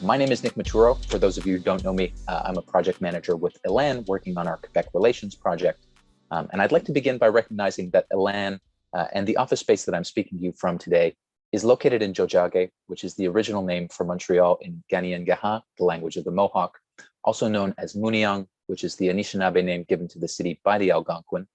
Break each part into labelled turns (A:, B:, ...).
A: My name is Nick Maturo. For those of you who don't know me, I'm a project manager with Elan working on our Quebec Relations project. And I'd like to begin by recognizing that Elan and the office space that I'm speaking to you from today is located in Tiohtià:ke, which is the original name for Montreal in Kanien'kehá:ka, the language of the Mohawk, also known as Muniang, which is the Anishinaabe name given to the city by the Algonquin.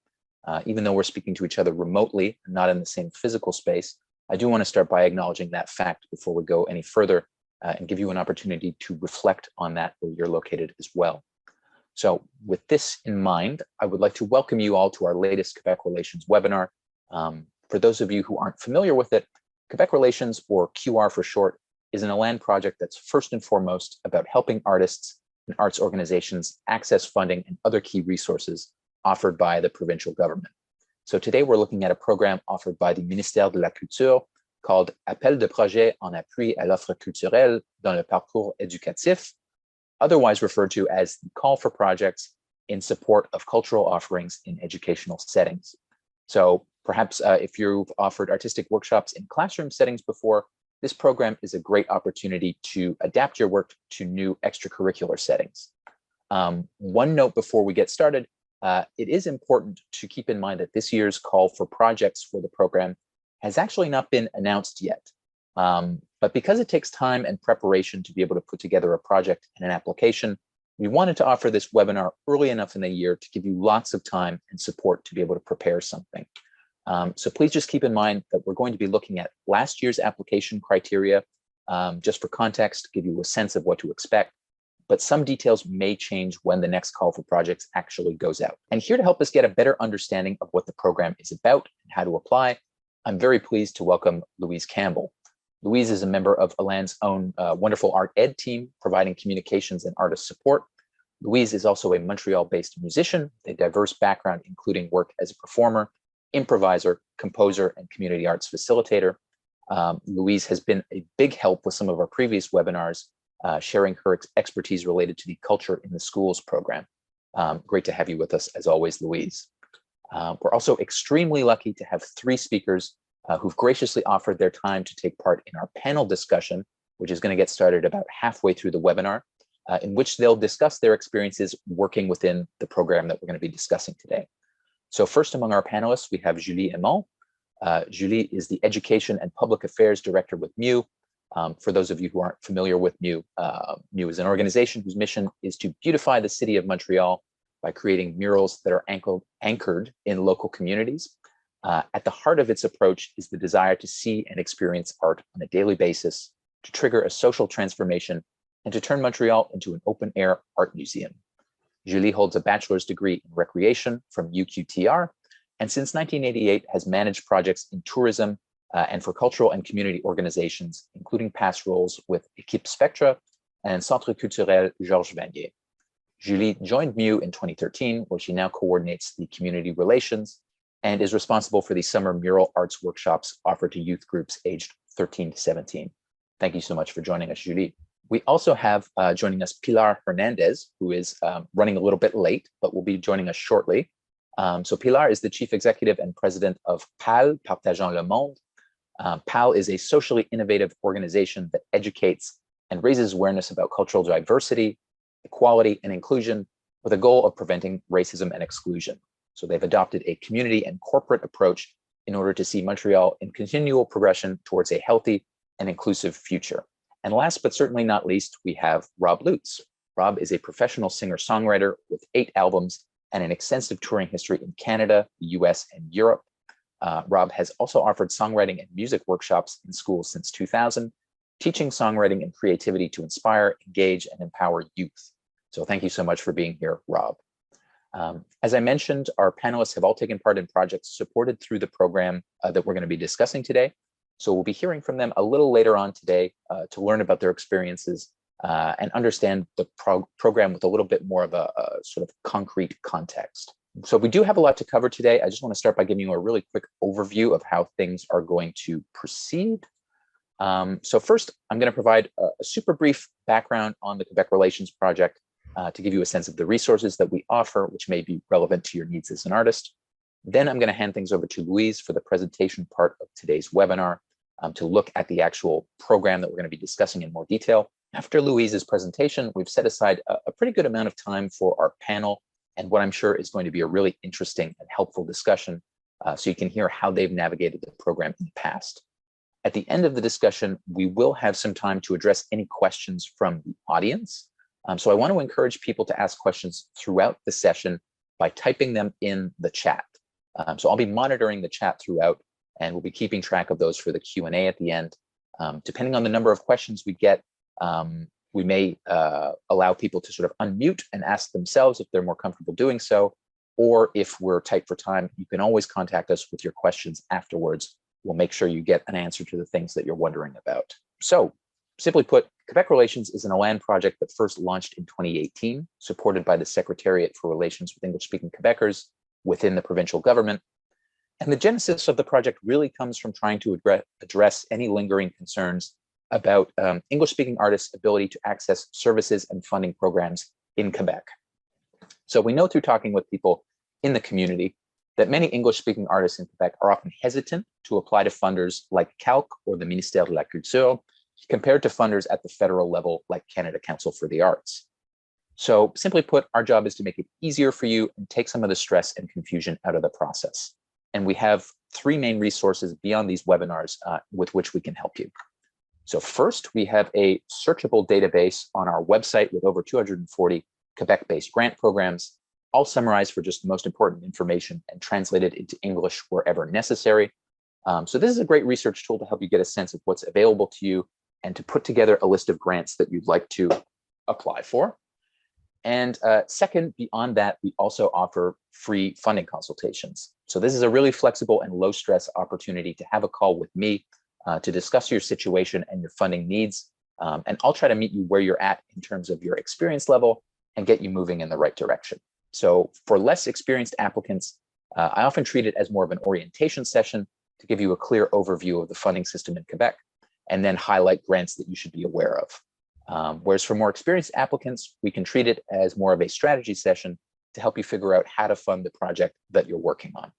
A: Even though we're speaking to each other remotely, not in the same physical space, I do want to start by acknowledging that fact before we go any further and give you an opportunity to reflect on that where you're located as well. So with this in mind, I would like to welcome you all to our latest Quebec Relations webinar. For those of you who aren't familiar with it, Quebec Relations, or QR for short, is an Elan project that's first and foremost about helping artists and arts organizations access funding and other key resources offered by the provincial government. So today we're looking at a program offered by the Ministère de la Culture called Appel de projet en appui à l'offre culturelle dans le parcours éducatif, otherwise referred to as the call for projects in support of cultural offerings in educational settings. So perhaps if you've offered artistic workshops in classroom settings before, this program is a great opportunity to adapt your work to new extracurricular settings. One note before we get started, it is important to keep in mind that this year's call for projects for the program has actually not been announced yet. But because it takes time and preparation to be able to put together a project and an application, we wanted to offer this webinar early enough in the year to give you lots of time and support to be able to prepare something. So please just keep in mind that we're going to be looking at last year's application criteria, just for context, to give you a sense of what to expect. But some details may change when the next call for projects actually goes out. And here to help us get a better understanding of what the program is about and how to apply, I'm very pleased to welcome Louise Campbell. Louise is a member of Elan's own wonderful art ed team, providing communications and artist support. Louise is also a Montreal-based musician, with a diverse background, including work as a performer, improviser, composer, and community arts facilitator. Louise has been a big help with some of our previous webinars, sharing her expertise related to the Culture in the Schools program. Great to have you with us as always, Louise. We're also extremely lucky to have three speakers who've graciously offered their time to take part in our panel discussion, which is going to get started about halfway through the webinar, in which they'll discuss their experiences working within the program that we're going to be discussing today. So first among our panelists, we have Julie Aymon. Julie is the Education and Public Affairs Director with MU. For those of you who aren't familiar with MU, MU is an organization whose mission is to beautify the city of Montreal by creating murals that are anchored in local communities. At the heart of its approach is the desire to see and experience art on a daily basis, to trigger a social transformation, and to turn Montreal into an open-air art museum. Julie holds a bachelor's degree in recreation from UQTR, and since 1988 has managed projects in tourism and for cultural and community organizations, including past roles with Équipe Spectra and Centre culturelle Georges Vanier. Julie joined MU in 2013, where she now coordinates the community relations and is responsible for the summer mural arts workshops offered to youth groups aged 13 to 17. Thank you so much for joining us, Julie. We also have joining us Pilar Hernandez, who is running a little bit late, but will be joining us shortly. So Pilar is the Chief Executive and President of PAL, Partageant le Monde. PAL is a socially innovative organization that educates and raises awareness about cultural diversity, equality, and inclusion with a goal of preventing racism and exclusion. So they've adopted a community and corporate approach in order to see Montreal in continual progression towards a healthy and inclusive future. And last but certainly not least, we have Rob Lutz. Rob is a professional singer-songwriter with 8 albums and an extensive touring history in Canada, the US, and Europe. Rob has also offered songwriting and music workshops in schools since 2000, teaching songwriting and creativity to inspire, engage, and empower youth. So thank you so much for being here, Rob. As I mentioned, our panelists have all taken part in projects supported through the program that we're going to be discussing today. So we'll be hearing from them a little later on today to learn about their experiences and understand the program with a little bit more of a sort of concrete context. So we do have a lot to cover today. I just want to start by giving you a really quick overview of how things are going to proceed. So first, I'm going to provide a super brief background on the Quebec Relations project to give you a sense of the resources that we offer, which may be relevant to your needs as an artist. Then I'm going to hand things over to Louise for the presentation part of today's webinar to look at the actual program that we're going to be discussing in more detail. After Louise's presentation, we've set aside a pretty good amount of time for our panel and what I'm sure is going to be a really interesting and helpful discussion, so you can hear how they've navigated the program in the past. At the end of the discussion, we will have some time to address any questions from the audience. So I want to encourage people to ask questions throughout the session by typing them in the chat. So I'll be monitoring the chat throughout, and we'll be keeping track of those for the Q&A at the end. Depending on the number of questions we get, we may allow people to sort of unmute and ask themselves if they're more comfortable doing so, or if we're tight for time, you can always contact us with your questions afterwards. We'll make sure you get an answer to the things that you're wondering about. So, simply put, Quebec Relations is an ELAN project that first launched in 2018, supported by the Secretariat for Relations with English-speaking Quebecers within the provincial government. And the genesis of the project really comes from trying to address any lingering concerns about English-speaking artists' ability to access services and funding programs in Quebec. So we know through talking with people in the community that many English-speaking artists in Quebec are often hesitant to apply to funders like CALC or the Ministère de la Culture, compared to funders at the federal level like Canada Council for the Arts. So simply put, our job is to make it easier for you and take some of the stress and confusion out of the process. And we have three main resources beyond these webinars with which we can help you. So first, we have a searchable database on our website with over 240 Quebec-based grant programs, all summarized for just the most important information and translated into English wherever necessary. So this is a great research tool to help you get a sense of what's available to you and to put together a list of grants that you'd like to apply for. And second, beyond that, we also offer free funding consultations. So this is a really flexible and low stress opportunity to have a call with me to discuss your situation and your funding needs. And I'll try to meet you where you're at in terms of your experience level and get you moving in the right direction. So for less experienced applicants, I often treat it as more of an orientation session to give you a clear overview of the funding system in Quebec and then highlight grants that you should be aware of. Whereas for more experienced applicants, we can treat it as more of a strategy session to help you figure out how to fund the project that you're working on.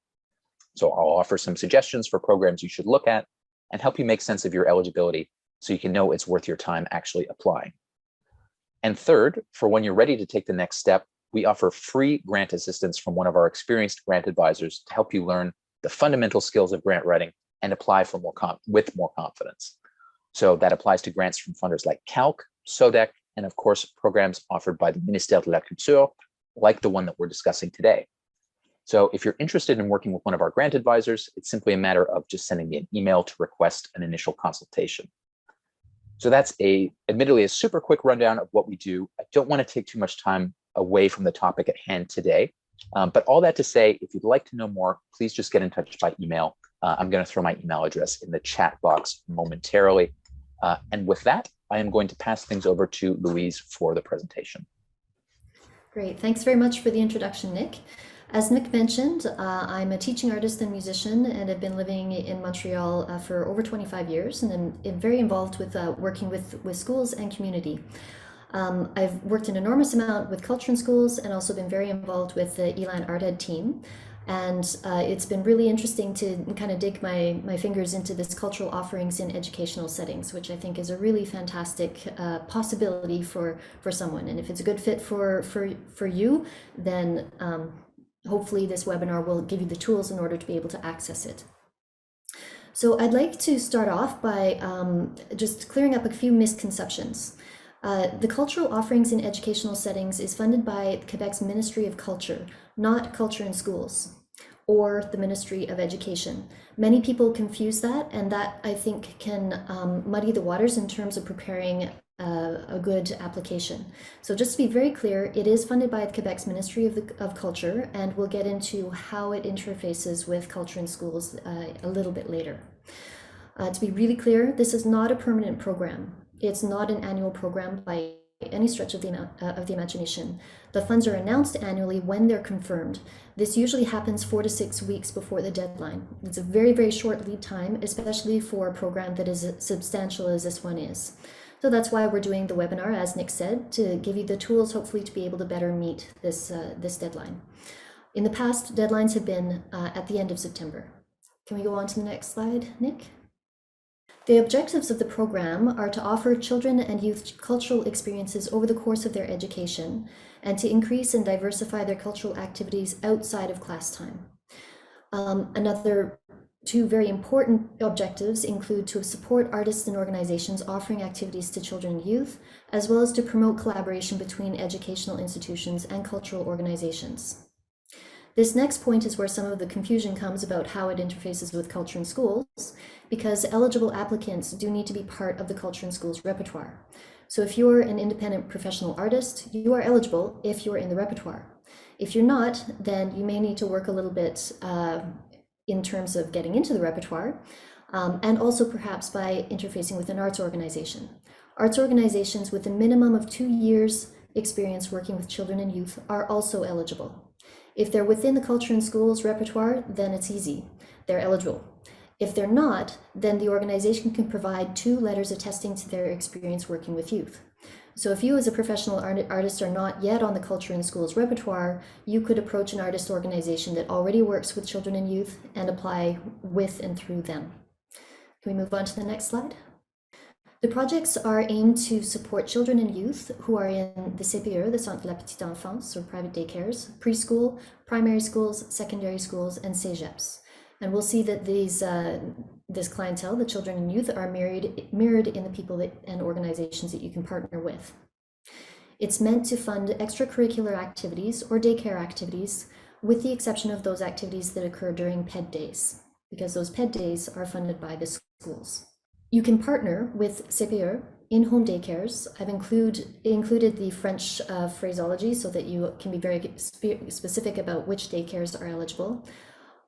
A: So I'll offer some suggestions for programs you should look at and help you make sense of your eligibility so you can know it's worth your time actually applying. And third, for when you're ready to take the next step, we offer free grant assistance from one of our experienced grant advisors to help you learn the fundamental skills of grant writing and apply for with more confidence. So that applies to grants from funders like CALC, SODEC, and of course, programs offered by the Ministère de la Culture, like the one that we're discussing today. So if you're interested in working with one of our grant advisors, it's simply a matter of just sending me an email to request an initial consultation. So that's admittedly a super quick rundown of what we do. I don't want to take too much time away from the topic at hand today. But all that to say, if you'd like to know more, please just get in touch by email. I'm going to throw my email address in the chat box momentarily. And with that, I am going to pass things over to Louise for the presentation.
B: Great. Thanks very much for the introduction, Nick. As Nick mentioned, I'm a teaching artist and musician and have been living in Montreal for over 25 years and I'm very involved with working with schools and community. I've worked an enormous amount with culture in schools and also been very involved with the ELAN Art Ed team. And it's been really interesting to kind of dig my fingers into this cultural offerings in educational settings, which I think is a really fantastic possibility for someone. And if it's a good fit for you, then hopefully this webinar will give you the tools in order to be able to access it. So I'd like to start off by just clearing up a few misconceptions. The cultural offerings in educational settings is funded by Quebec's Ministry of Culture, not Culture in Schools, or the Ministry of Education. Many people confuse that, and that I think can muddy the waters in terms of preparing a good application. So just to be very clear, it is funded by Quebec's Ministry of Culture, and we'll get into how it interfaces with Culture in Schools a little bit later. To be really clear, this is not a permanent program. It's not an annual program by any stretch of the imagination. The funds are announced annually when they're confirmed. This usually happens 4 to 6 weeks before the deadline. It's a very, very short lead time, especially for a program that is as substantial as this one is. So that's why we're doing the webinar, as Nick said, to give you the tools, hopefully, to be able to better meet this deadline. In the past, deadlines have been at the end of September. Can we go on to the next slide, Nick? The objectives of the program are to offer children and youth cultural experiences over the course of their education and to increase and diversify their cultural activities outside of class time. Another two very important objectives include to support artists and organizations offering activities to children and youth, as well as to promote collaboration between educational institutions and cultural organizations. This next point is where some of the confusion comes about how it interfaces with culture in schools, because eligible applicants do need to be part of the culture in schools repertoire. So if you're an independent professional artist, you are eligible if you're in the repertoire. If you're not, then you may need to work a little bit in terms of getting into the repertoire, and also perhaps by interfacing with an arts organization. Arts organizations with a minimum of 2 years experience working with children and youth are also eligible. If they're within the culture in schools repertoire, then it's easy. They're eligible. If they're not, then the organization can provide 2 letters attesting to their experience working with youth. So if you as a professional artist are not yet on the culture in schools repertoire, you could approach an artist organization that already works with children and youth and apply with and through them. Can we move on to the next slide? The projects are aimed to support children and youth who are in the CPE, the Centre de la Petite Enfance, or private daycares, preschool, primary schools, secondary schools, and CEGEPs. And we'll see that this clientele, the children and youth, are mirrored in the people and organizations that you can partner with. It's meant to fund extracurricular activities or daycare activities, with the exception of those activities that occur during PED days, because those PED days are funded by the schools. You can partner with CPE in-home daycares. I've included the French phraseology so that you can be very specific about which daycares are eligible.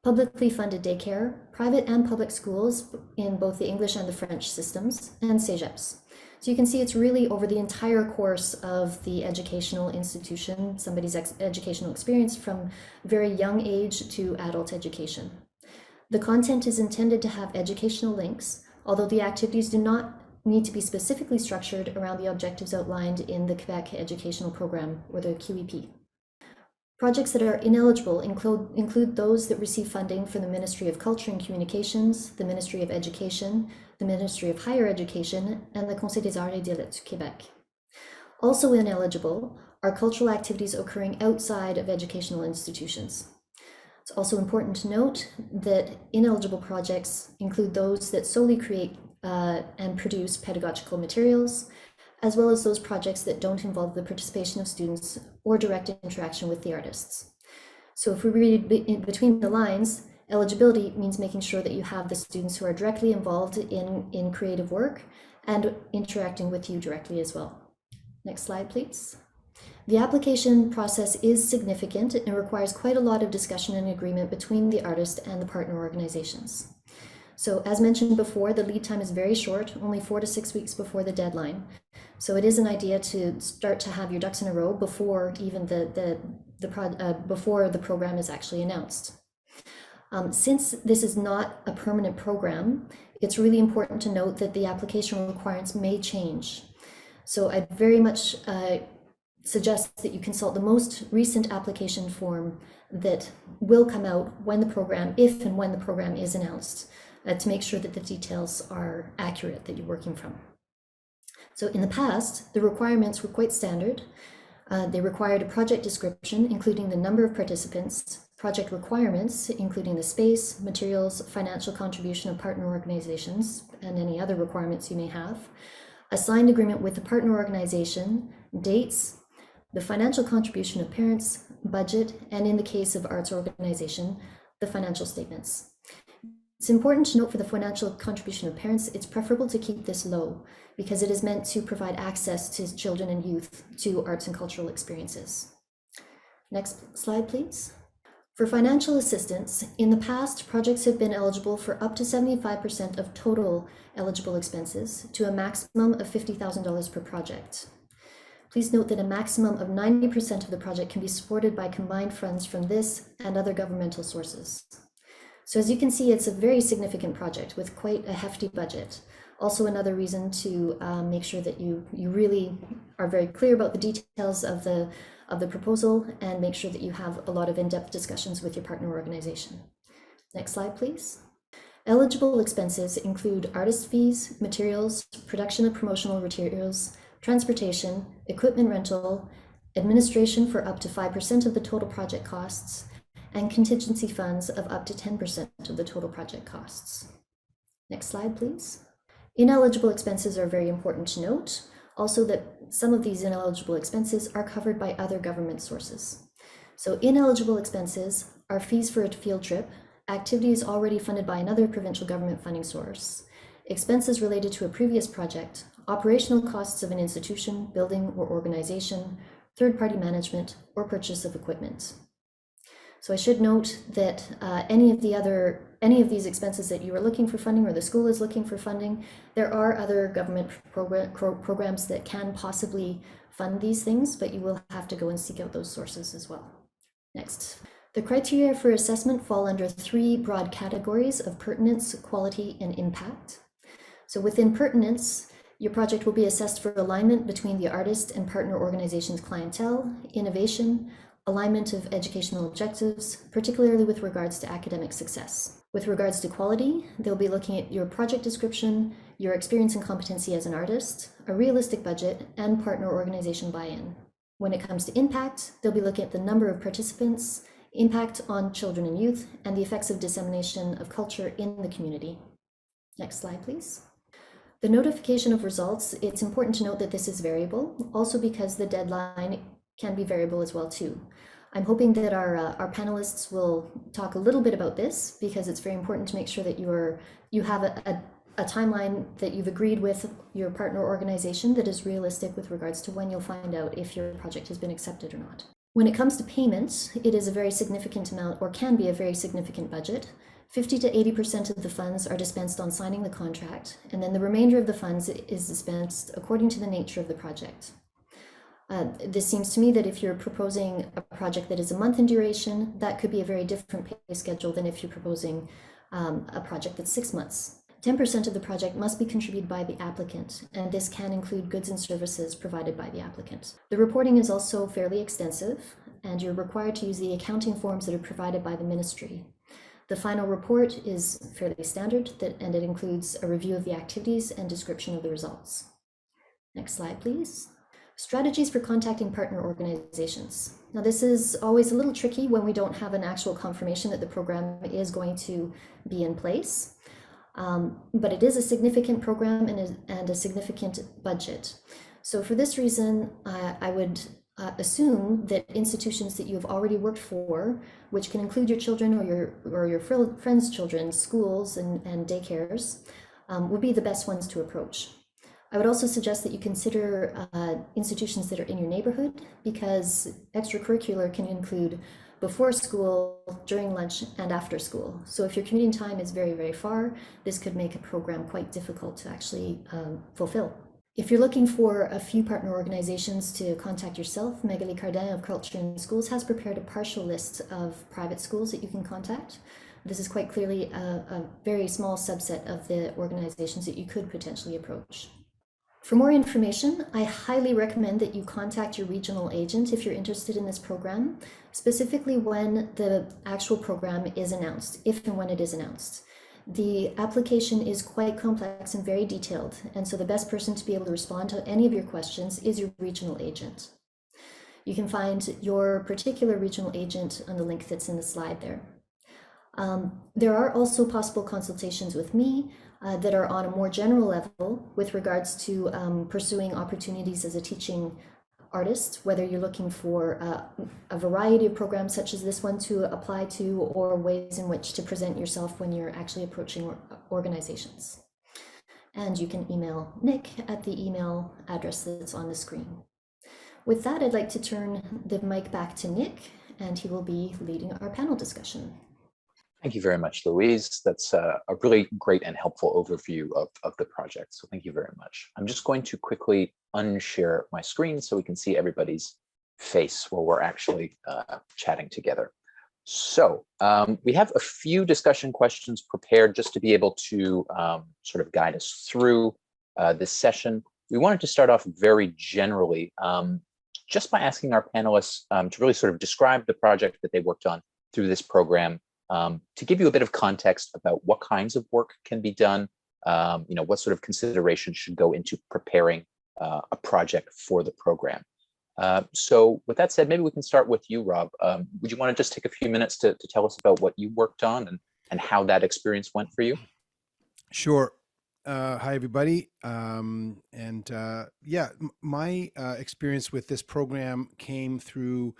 B: Publicly funded daycare, private and public schools in both the English and the French systems, and CEGEPs. So you can see it's really over the entire course of the educational institution, somebody's educational experience from very young age to adult education. The content is intended to have educational links, although the activities do not need to be specifically structured around the objectives outlined in the Quebec Educational Program, or the QEP. Projects that are ineligible include those that receive funding from the Ministry of Culture and Communications, the Ministry of Education, the Ministry of Higher Education, and the Conseil des Arts et des Lettres du Québec. Also ineligible are cultural activities occurring outside of educational institutions. It's also important to note that ineligible projects include those that solely create and produce pedagogical materials, as well as those projects that don't involve the participation of students or direct interaction with the artists. So if we read between the lines, eligibility means making sure that you have the students who are directly involved in creative work and interacting with you directly as well. Next slide, please. The application process is significant and requires quite a lot of discussion and agreement between the artist and the partner organizations. So as mentioned before, the lead time is very short, only 4 to 6 weeks before the deadline. So it is an idea to start to have your ducks in a row before even before the program is actually announced. Since this is not a permanent program, it's really important to note that the application requirements may change. So I'd very much suggest that you consult the most recent application form that will come out when the program, if and when the program is announced, to make sure that the details are accurate that you're working from. So in the past, the requirements were quite standard. They required a project description, including the number of participants, project requirements, including the space, materials, financial contribution of partner organizations, and any other requirements you may have, a signed agreement with the partner organization, dates, the financial contribution of parents, budget, and in the case of arts organization, the financial statements. It's important to note for the financial contribution of parents, it's preferable to keep this low because it is meant to provide access to children and youth to arts and cultural experiences. Next slide, please. For financial assistance, in the past, projects have been eligible for up to 75% of total eligible expenses to a maximum of $50,000 per project. Please note that a maximum of 90% of the project can be supported by combined funds from this and other governmental sources. So as you can see, it's a very significant project with quite a hefty budget. Also another reason to make sure that you really are very clear about the details of the proposal and make sure that you have a lot of in-depth discussions with your partner organization. Next slide, please. Eligible expenses include artist fees, materials, production of promotional materials, transportation, equipment rental, administration for up to 5% of the total project costs, and contingency funds of up to 10% of the total project costs. Next slide, please. Ineligible expenses are very important to note. Also, that some of these ineligible expenses are covered by other government sources. So ineligible expenses are fees for a field trip, activities already funded by another provincial government funding source, expenses related to a previous project, operational costs of an institution, building, or organization, third-party management, or purchase of equipment. So I should note that any of these expenses that you are looking for funding or the school is looking for funding, there are other government programs that can possibly fund these things, but you will have to go and seek out those sources as well. Next. The criteria for assessment fall under 3 broad categories of pertinence, quality, and impact. So within pertinence, your project will be assessed for alignment between the artist and partner organization's clientele, innovation, alignment of educational objectives, particularly with regards to academic success. With regards to quality, they'll be looking at your project description, your experience and competency as an artist, a realistic budget, and partner organization buy-in. When it comes to impact, they'll be looking at the number of participants, impact on children and youth, and the effects of dissemination of culture in the community. Next slide, please. The notification of results, it's important to note that this is variable, also because the deadline can be variable as well too. I'm hoping that our panelists will talk a little bit about this, because it's very important to make sure that you have a timeline that you've agreed with your partner organization that is realistic with regards to when you'll find out if your project has been accepted or not. When it comes to payments, it is a very significant amount, or can be a very significant budget. 50 to 80% of the funds are dispensed on signing the contract, and then the remainder of the funds is dispensed according to the nature of the project. This seems to me that if you're proposing a project that is a month in duration, that could be a very different pay schedule than if you're proposing a project that's 6 months. 10% of the project must be contributed by the applicant, and this can include goods and services provided by the applicant. The reporting is also fairly extensive, and you're required to use the accounting forms that are provided by the ministry. The final report is fairly standard, and it includes a review of the activities and description of the results. Next slide, please. Strategies for contacting partner organizations. Now, this is always a little tricky when we don't have an actual confirmation that the program is going to be in place. But it is a significant program and a significant budget. So for this reason, I would assume that institutions that you have already worked for, which can include your children or your friends' children, schools and daycares, would be the best ones to approach. I would also suggest that you consider institutions that are in your neighborhood, because extracurricular can include before school, during lunch, and after school. So if your commuting time is very, very far, this could make a program quite difficult to actually fulfill. If you're looking for a few partner organizations to contact yourself, Magali Cardin of Culture in Schools has prepared a partial list of private schools that you can contact. This is quite clearly a very small subset of the organizations that you could potentially approach. For more information, I highly recommend that you contact your regional agent if you're interested in this program, specifically when the actual program is announced, if and when it is announced. The application is quite complex and very detailed, and so the best person to be able to respond to any of your questions is your regional agent. You can find your particular regional agent on the link that's in the slide there. There are also possible consultations with me that are on a more general level with regards to pursuing opportunities as a teaching artist, whether you're looking for a variety of programs such as this one to apply to, or ways in which to present yourself when you're actually approaching organizations. And you can email Nick at the email address that's on the screen. With that, I'd like to turn the mic back to Nick, and he will be leading our panel discussion.
A: Thank you very much, Louise. That's a really great and helpful overview of the project. So thank you very much. I'm just going to quickly unshare my screen so we can see everybody's face while we're actually chatting together. So we have a few discussion questions prepared just to be able to sort of guide us through this session. We wanted to start off very generally, just by asking our panelists to really sort of describe the project that they worked on through this program, to give you a bit of context about what kinds of work can be done, what sort of considerations should go into preparing a project for the program. So with that said, maybe we can start with you, Rob. Would you want to just take a few minutes to tell us about what you worked on and how that experience went for you?
C: Sure. Hi, everybody. Yeah, my experience with this program came through,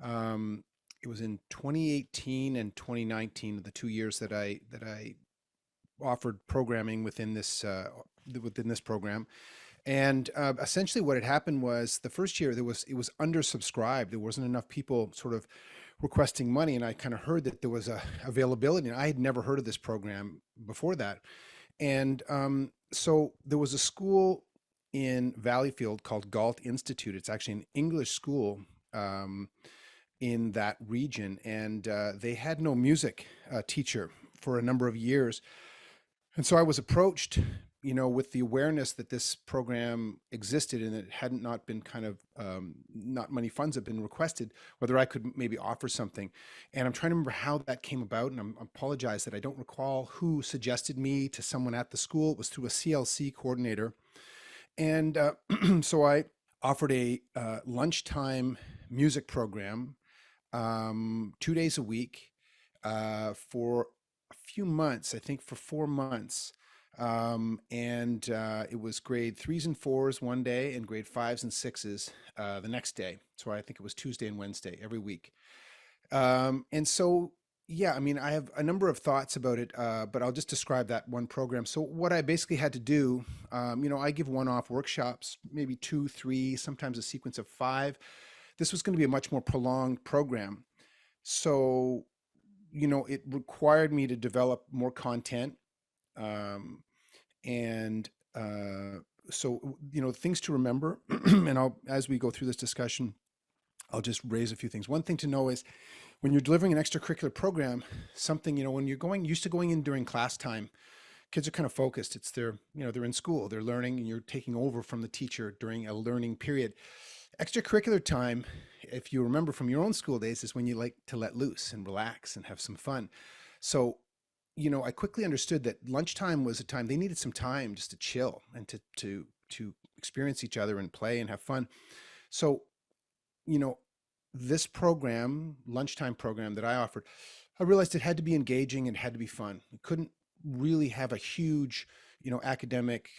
C: it was in 2018 and 2019, the 2 years that I offered programming within this program. And essentially what had happened was the first year it was undersubscribed. There wasn't enough people sort of requesting money. And I kind of heard that there was a availability, and I had never heard of this program before that. And so there was a school in Valleyfield called Galt Institute. It's actually an English school in that region. And they had no music teacher for a number of years. And so I was approached, with the awareness that this program existed and it hadn't not been kind of, not many funds had been requested, whether I could maybe offer something. And I'm trying to remember how that came about. And I apologize that I don't recall who suggested me to someone at the school. It was through a CLC coordinator. And so I offered a lunchtime music program 2 days a week for a few months, I think for 4 months. It was grade 3s and 4s one day and grade 5s and 6s the next day. So I think it was Tuesday and Wednesday every week. Yeah, I mean, I have a number of thoughts about it, but I'll just describe that one program. So what I basically had to do, I give one-off workshops, maybe 2, 3, sometimes a sequence of 5. This was going to be a much more prolonged program. So, it required me to develop more content. Things to remember, and as we go through this discussion, I'll just raise a few things. One thing to know is when you're delivering an extracurricular program, something, when you're used to going in during class time, kids are kind of focused. They're in school, they're learning, and you're taking over from the teacher during a learning period. Extracurricular time, if you remember from your own school days, is when you like to let loose and relax and have some fun. So, I quickly understood that lunchtime was a time they needed some time just to chill and to experience each other and play and have fun. So, this program, lunchtime program that I offered, I realized it had to be engaging and had to be fun. It couldn't really have a huge, academic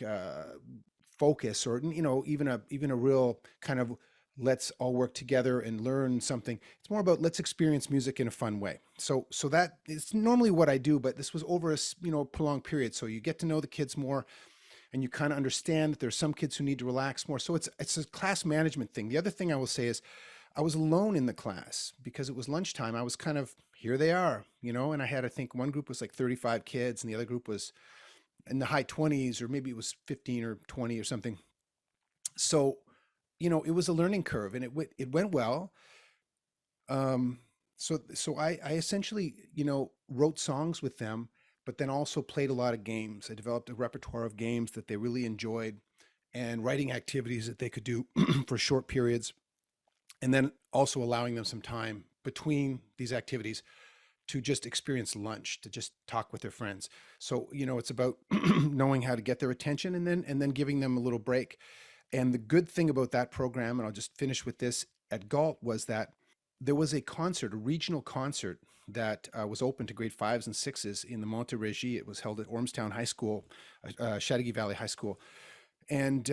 C: focus or, even a real kind of let's all work together and learn something. It's more about let's experience music in a fun way. So that is normally what I do, but this was over a prolonged period. So you get to know the kids more, and you kind of understand that there's some kids who need to relax more. So it's a class management thing. The other thing I will say is I was alone in the class because it was lunchtime. I was kind of, here they are, and I had, I think one group was like 35 kids and the other group was in the high 20s, or maybe it was 15 or 20 or something. So, it was a learning curve, and it went well. So I essentially, wrote songs with them, but then also played a lot of games. I developed a repertoire of games that they really enjoyed, and writing activities that they could do for short periods, and then also allowing them some time between these activities to just experience lunch, to just talk with their friends. So, it's about knowing how to get their attention and then giving them a little break. And the good thing about that program, and I'll just finish with this, at Galt, was that there was a regional concert that was open to grade 5s and 6s in the Montérégie. It was held at Ormstown High School, Chateauguay Valley High School. And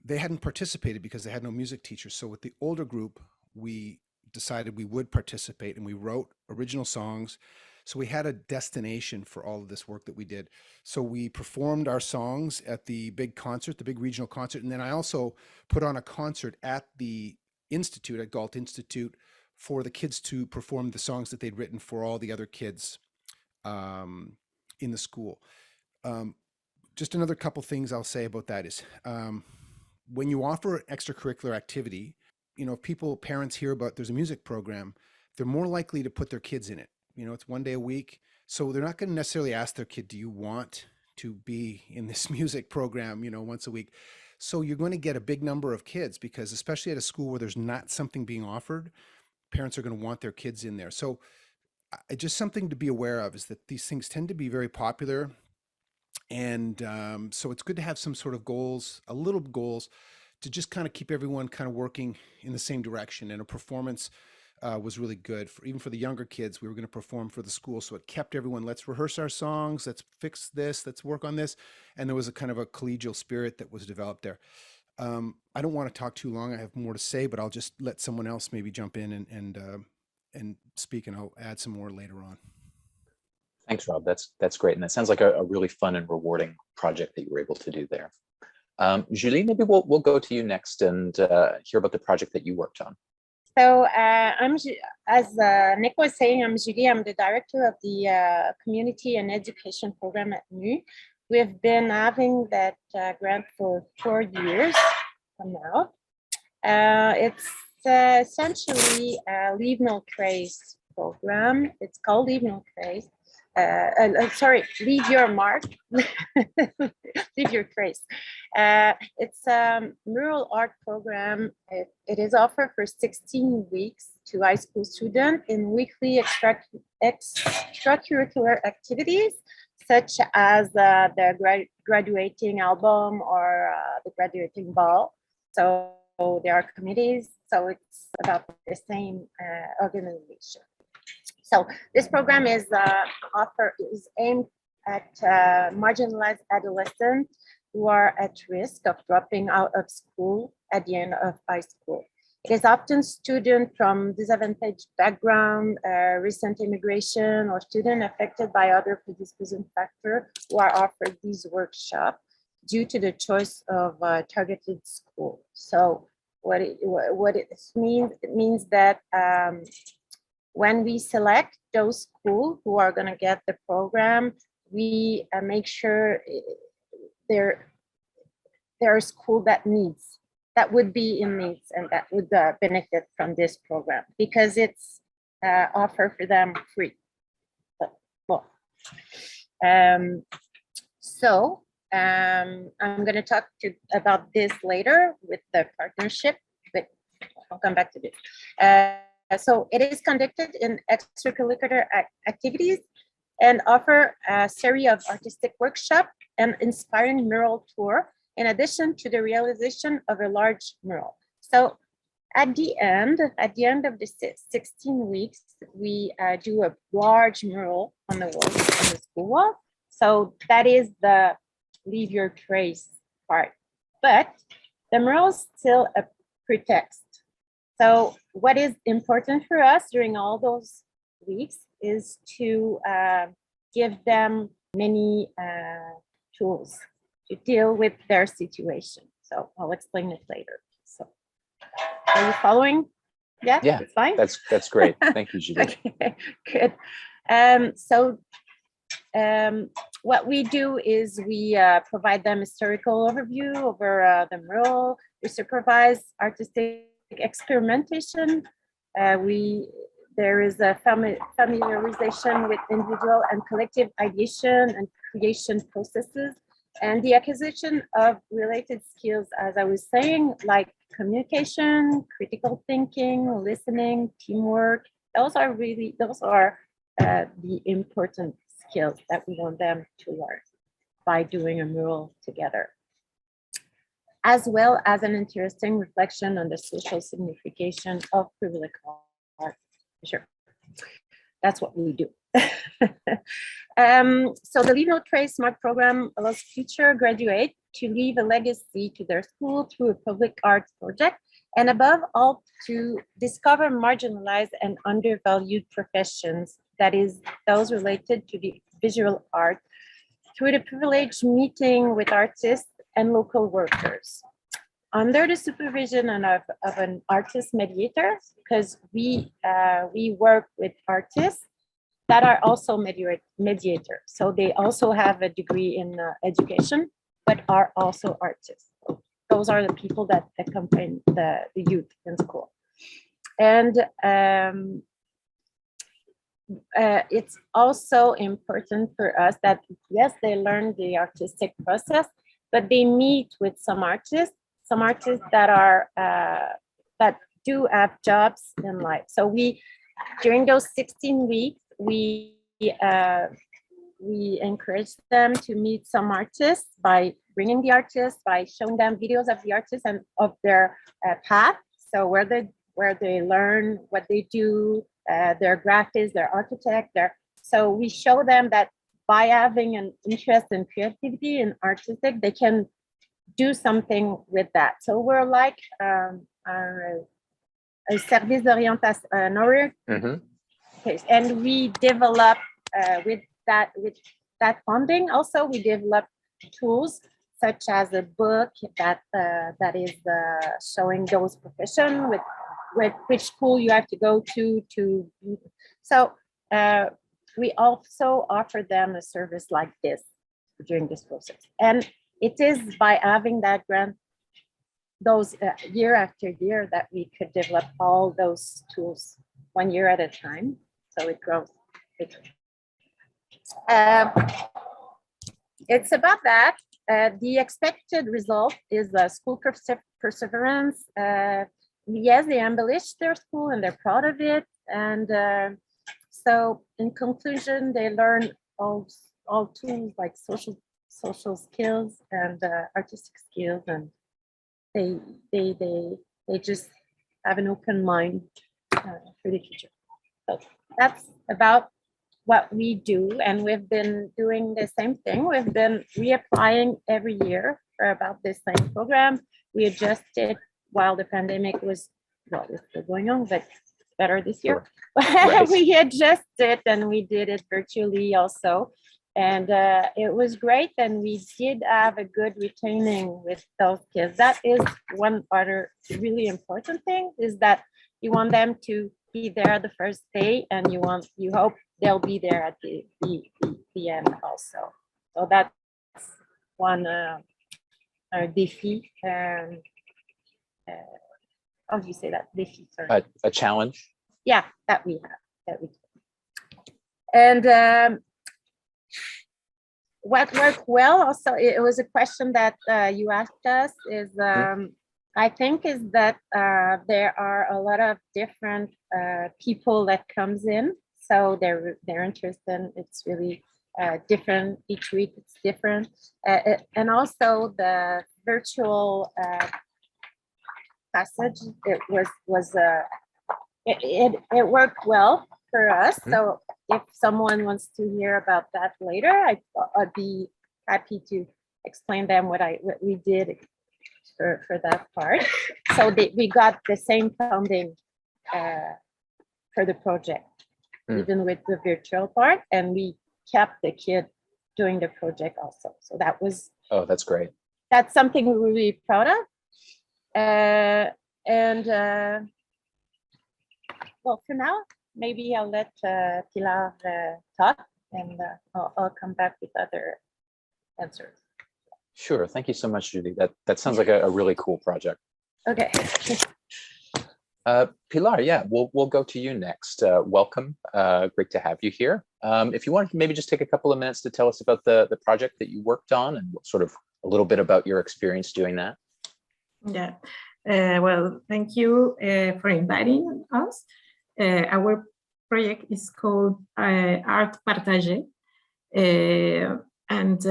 C: they hadn't participated because they had no music teachers. So with the older group, we decided we would participate, and we wrote original songs. So we had a destination for all of this work that we did. So we performed our songs at the big concert, the big regional concert. And then I also put on a concert at the institute, at Galt Institute, for the kids to perform the songs that they'd written for all the other kids in the school. Just another couple things I'll say about that is when you offer extracurricular activity, if parents hear about there's a music program, they're more likely to put their kids in it. It's one day a week. So they're not going to necessarily ask their kid, do you want to be in this music program, once a week? So you're going to get a big number of kids, because especially at a school where there's not something being offered, parents are going to want their kids in there. So just something to be aware of is that these things tend to be very popular. And so it's good to have some sort of goals, a little goals, to just kind of keep everyone kind of working in the same direction. And a performance was really good for even for the younger kids. We were going to perform for the school, so it kept everyone. Let's rehearse our songs. Let's fix this. Let's work on this. And there was a kind of a collegial spirit that was developed there. I don't want to talk too long. I have more to say, but I'll just let someone else maybe jump in and speak, and I'll add some more later on.
A: Thanks, Rob. That's great. And that sounds like a really fun and rewarding project that you were able to do there. Julie, maybe we'll go to you next and hear about the project that you worked on.
D: So as Nick was saying, I'm Julie. I'm the director of the Community and Education Program at NU. We've been having that grant for 4 years from now. It's essentially a Leave No Trace program. It's called Leave No Trace. Sorry, Leave Your Mark, Leave Your Trace. It's a mural art program. It is offered for 16 weeks to high school students in weekly extracurricular activities, such as the graduating album or the graduating ball. So there are committees, so it's about the same organization. So this program is aimed at marginalized adolescents who are at risk of dropping out of school at the end of high school. It is often students from disadvantaged background, recent immigration, or students affected by other predisposing factors who are offered these workshops due to the choice of targeted school. So what it means, it means that when we select those schools who are going to get the program, we make sure they're a school that would be in needs and that would benefit from this program because it's offered for them free. I'm going to talk about this later with the partnership, but I'll come back to this. So it is conducted in extracurricular activities and offer a series of artistic workshops and inspiring mural tour, in addition to the realization of a large mural. So at the end of the 16 weeks, we do a large mural on the wall, on the school wall. So that is the Leave Your Trace part. But the mural is still a pretext. So what is important for us during all those weeks is to give them many tools to deal with their situation. So I'll explain it later. So are you following? Yeah, it's fine.
A: That's great. Thank you, Julie.
D: Okay, good. What we do is we provide them historical overview over the mural. We supervise artistic experimentation. There is a familiarization with individual and collective ideation and creation processes, and the acquisition of related skills, as I was saying, like communication, critical thinking, listening, teamwork. Those are the important skills that we want them to learn by doing a mural together, as well as an interesting reflection on the social signification of privileged art. Sure, that's what we do. So the Leave No Trace Smart program allows future graduates to leave a legacy to their school through a public arts project, and above all, to discover marginalized and undervalued professions, that is, those related to the visual art, through the privileged meeting with artists and local workers. Under the supervision of an artist mediator, because we work with artists that are also mediators. So they also have a degree in education, but are also artists. Those are the people that accompany the youth in school. And it's also important for us that, yes, they learn the artistic process, but they meet with some artists that are that do have jobs in life. So during those 16 weeks, we encourage them to meet some artists by bringing the artists, by showing them videos of the artists and of their path. So where they learn, what they do, their graphist, their architect. So we show them that by having an interest in creativity and artistic, they can do something with that. So we're like a service d'orientation, okay, and we develop with that funding. Also, we develop tools such as a book that is showing those profession with which school you have to go to. So we also offer them a service like this during this process, and it is by having that grant, those year after year, that we could develop all those tools 1 year at a time. So it grows. It's about that. The expected result is school perseverance. Yes, they embellish their school and they're proud of it. And so in conclusion, they learn all tools like social skills and artistic skills, and they just have an open mind for the future. So that's about what we do, and we've been doing the same thing. We've been reapplying every year for about this same program. We adjusted while the pandemic was, well, it's still going on, but better this year. Right. We adjusted and we did it virtually also. And it was great, and we did have a good retaining with those kids. That is one other really important thing, is that you want them to be there the first day, and you hope they'll be there at the end also. So that's one défi. How do you say that? Défi, sorry.
A: A challenge.
D: Yeah, that we have. And what worked well also, it was a question that you asked us, is I think is that there are a lot of different people that comes in. So they're interested. It's really different each week. It's different, and also the virtual passage. It worked well for us. So if someone wants to hear about that later, I'd be happy to explain them what we did for that part. So we got the same funding for the project, even with the virtual part, and we kept the kid doing the project also. So that was,
A: oh, that's great.
D: That's something we're really proud of. Well, for now, maybe I'll let Pilar talk, and I'll come back with other answers.
A: Sure. Thank you so much, Judy. That sounds like a really cool project.
D: Okay.
A: Pilar, yeah, we'll go to you next. Welcome. Great to have you here. If you want to maybe just take a couple of minutes to tell us about the project that you worked on, and sort of a little bit about your experience doing that.
E: Yeah. Well, thank you for inviting us. Our project is called Art Partage, and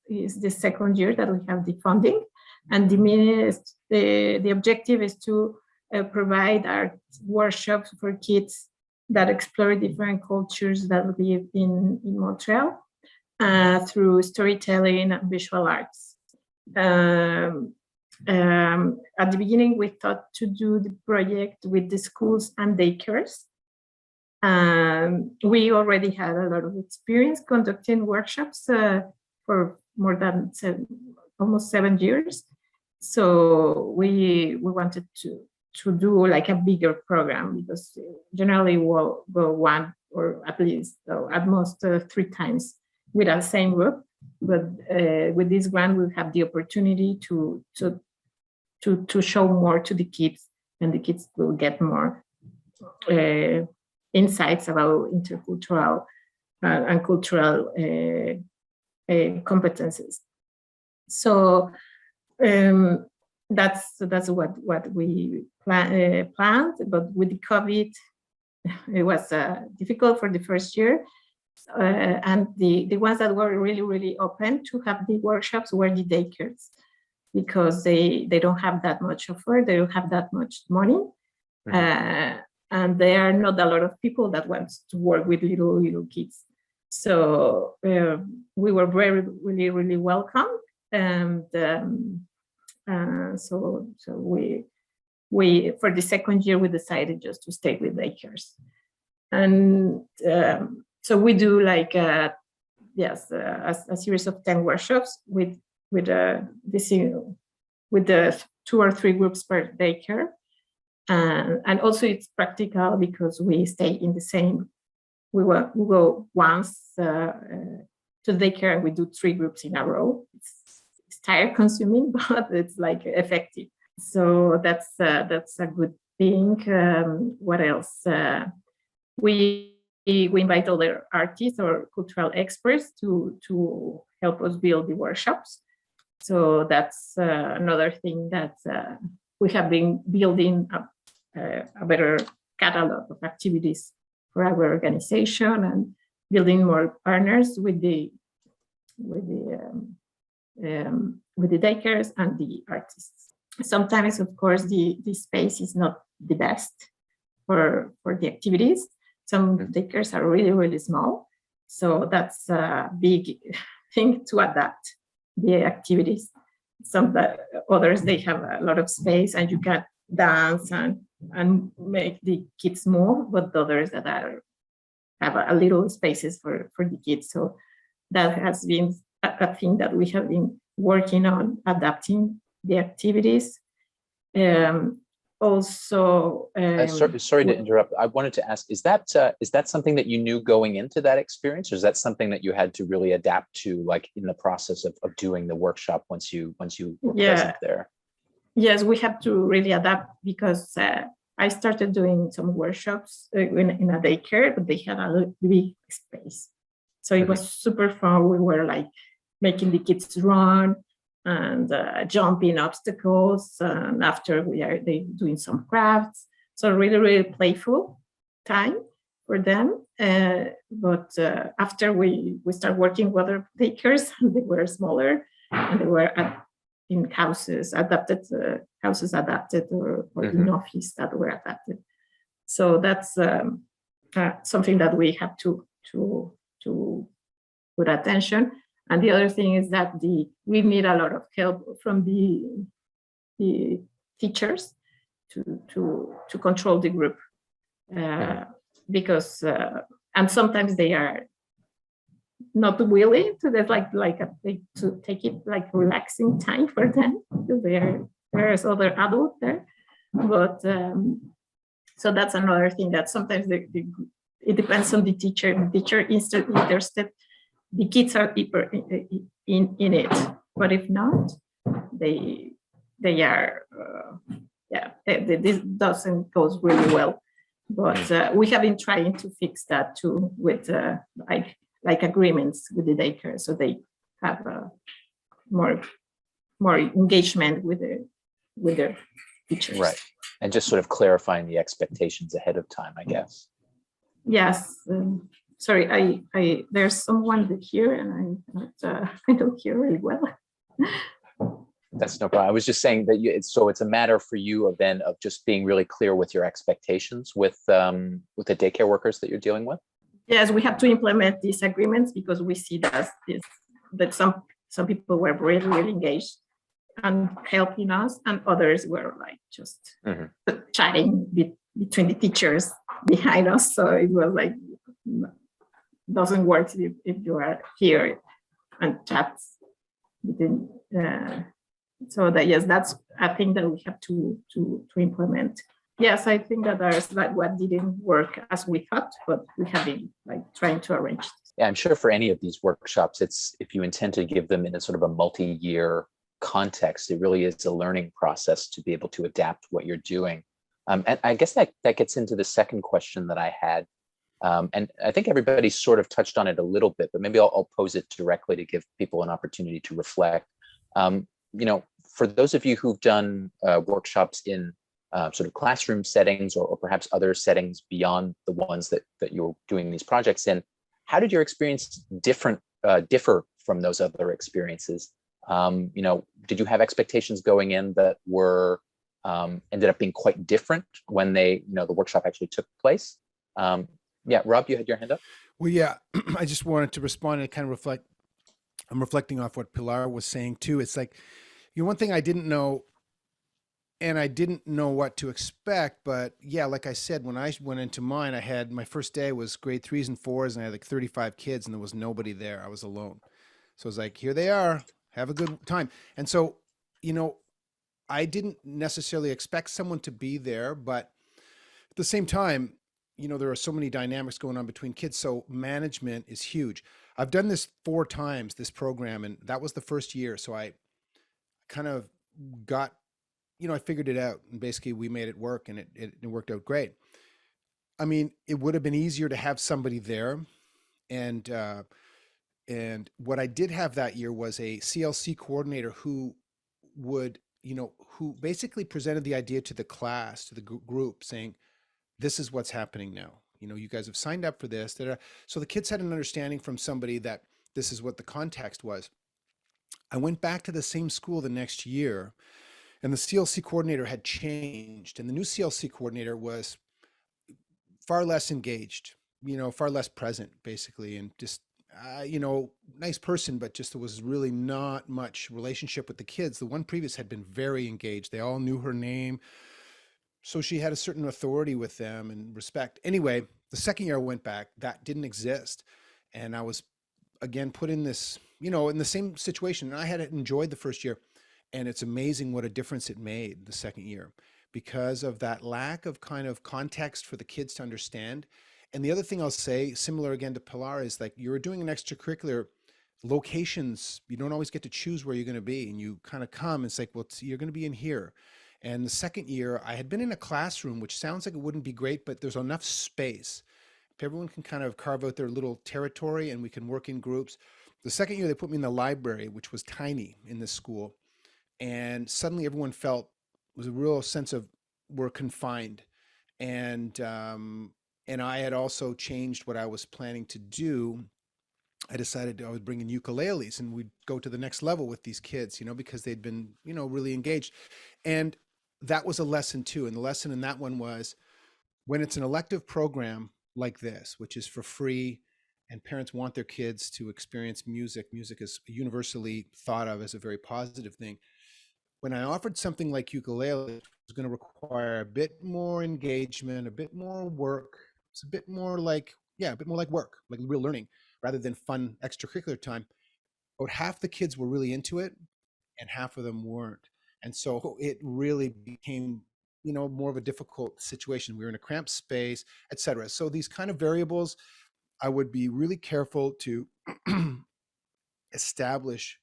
E: it's the second year that we have the funding, and the objective is to provide art workshops for kids that explore different cultures that live in Montreal through storytelling and visual arts. At the beginning, we thought to do the project with the schools and daycares. We already had a lot of experience conducting workshops for more than almost 7 years. So we wanted to do like a bigger program, because generally we'll go one or at least at most 3 times with our same group. But with this grant, we'll have the opportunity to show more to the kids, and the kids will get more insights about intercultural and cultural competences. So that's what we planned. But with the COVID, it was difficult for the first year. And the ones that were really, really open to have the workshops were the daycares, because they don't have that much offer, they don't have that much money. And there are not a lot of people that want to work with little kids. So we were really, really welcome. And so we for the second year, we decided just to stay with daycares. And so we do like a series of 10 workshops with the 2 or 3 groups per daycare. And also it's practical because we stay in the same, we go once to daycare and we do 3 groups in a row. It's time consuming, but it's like effective. So that's a good thing. What else? We invite other artists or cultural experts to help us build the workshops. So that's another thing that we have been building a better catalog of activities for our organization and building more partners with the daycares and the artists. Sometimes, of course, the space is not the best for the activities. Some daycares are really, really small. So that's a big thing to adapt the activities. Some others, they have a lot of space and you can dance and make the kids move, but others that have a little spaces for the kids. So that has been a thing that we have been working on, adapting the activities. Also,
A: sorry to interrupt. I wanted to ask: is that something that you knew going into that experience, or is that something that you had to really adapt to, like in the process of doing the workshop once you were present there?
E: Yes, we had to really adapt because I started doing some workshops in a daycare, but they had a big space, so it was super fun. We were like making the kids run and jumping obstacles, and after they doing some crafts, so really, really playful time for them. But after we start working with other daycares, they were smaller and they were in houses adapted or in office that were adapted. So that's something that we have to put attention. And the other thing is that we need a lot of help from the teachers to control the group, because and sometimes they are not willing to to take it like relaxing time for them, because there's other adults there. But so that's another thing that sometimes it depends on the teacher. The teacher interested. The kids are deeper in it, but if not, they are this doesn't goes really well. But we have been trying to fix that too with like agreements with the daycare, so they have more engagement with their teachers. Right,
A: and just sort of clarifying the expectations ahead of time, I guess.
E: Yes. Sorry, I there's someone here and I don't hear really well.
A: That's no problem. I was just saying that it's a matter for you then of just being really clear with your expectations with the daycare workers that you're dealing with.
E: Yes, we have to implement these agreements because we see that some people were really, really engaged and helping us, and others were like just chatting between the teachers behind us. So it was like, doesn't work if you are here and chats between. So that, yes, that's a thing that we have to implement. Yes, I think that there's like what didn't work as we thought, but we have been like trying to arrange this.
A: Yeah, I'm sure for any of these workshops, it's if you intend to give them in a sort of a multi-year context, it really is a learning process to be able to adapt what you're doing. And I guess that gets into the second question that I had. And I think everybody sort of touched on it a little bit, but maybe I'll pose it directly to give people an opportunity to reflect. For those of you who've done workshops in sort of classroom settings or perhaps other settings beyond the ones that you're doing these projects in. How did your experience differ from those other experiences? Did you have expectations going in that were ended up being quite different when the workshop actually took place? Yeah, Rob, you had your hand up.
C: Well, yeah, I just wanted to respond and kind of reflect. I'm reflecting off what Pilar was saying too. It's like, one thing I didn't know, and I didn't know what to expect, but yeah, like I said, when I went into mine, my first day was grade 3s and 4s, and I had like 35 kids, and there was nobody there. I was alone. So I was like, here they are, have a good time. And so, I didn't necessarily expect someone to be there, but at the same time, there are so many dynamics going on between kids. So management is huge. I've done this 4 times, this program, and that was the first year. So I kind of got, I figured it out, and basically we made it work, and it worked out great. I mean, it would have been easier to have somebody there. And what I did have that year was a CLC coordinator who would, who basically presented the idea to the class, to the group, saying, this is what's happening now. You guys have signed up for this. So the kids had an understanding from somebody that this is what the context was. I went back to the same school the next year, and the CLC coordinator had changed, and the new CLC coordinator was far less engaged, far less present, basically, and just, nice person, but just there was really not much relationship with the kids. The one previous had been very engaged. They all knew her name. So she had a certain authority with them and respect. Anyway, the second year I went back, that didn't exist. And I was, again, put in this, in the same situation. And I had enjoyed the first year. And it's amazing what a difference it made the second year because of that lack of kind of context for the kids to understand. And the other thing I'll say, similar again to Pilar, is like you're doing an extracurricular, locations, you don't always get to choose where you're going to be. And you kind of come, it's like, well, you're going to be in here. And the second year, I had been in a classroom, which sounds like it wouldn't be great, but there's enough space. If everyone can kind of carve out their little territory and we can work in groups. The second year, they put me in the library, which was tiny in this school. And suddenly everyone felt, was a real sense of we're confined. And I had also changed what I was planning to do. I decided I was bringing ukuleles and we'd go to the next level with these kids, because they'd been, really engaged. And that was a lesson too. And the lesson in that one was when it's an elective program like this, which is for free, and parents want their kids to experience music is universally thought of as a very positive thing. When I offered something like ukulele, it was going to require a bit more engagement, a bit more work. It's a bit more like, a bit more like work, like real learning, rather than fun extracurricular time. About half the kids were really into it and half of them weren't. And so it really became, more of a difficult situation. We were in a cramped space, et cetera. So these kind of variables, I would be really careful to establish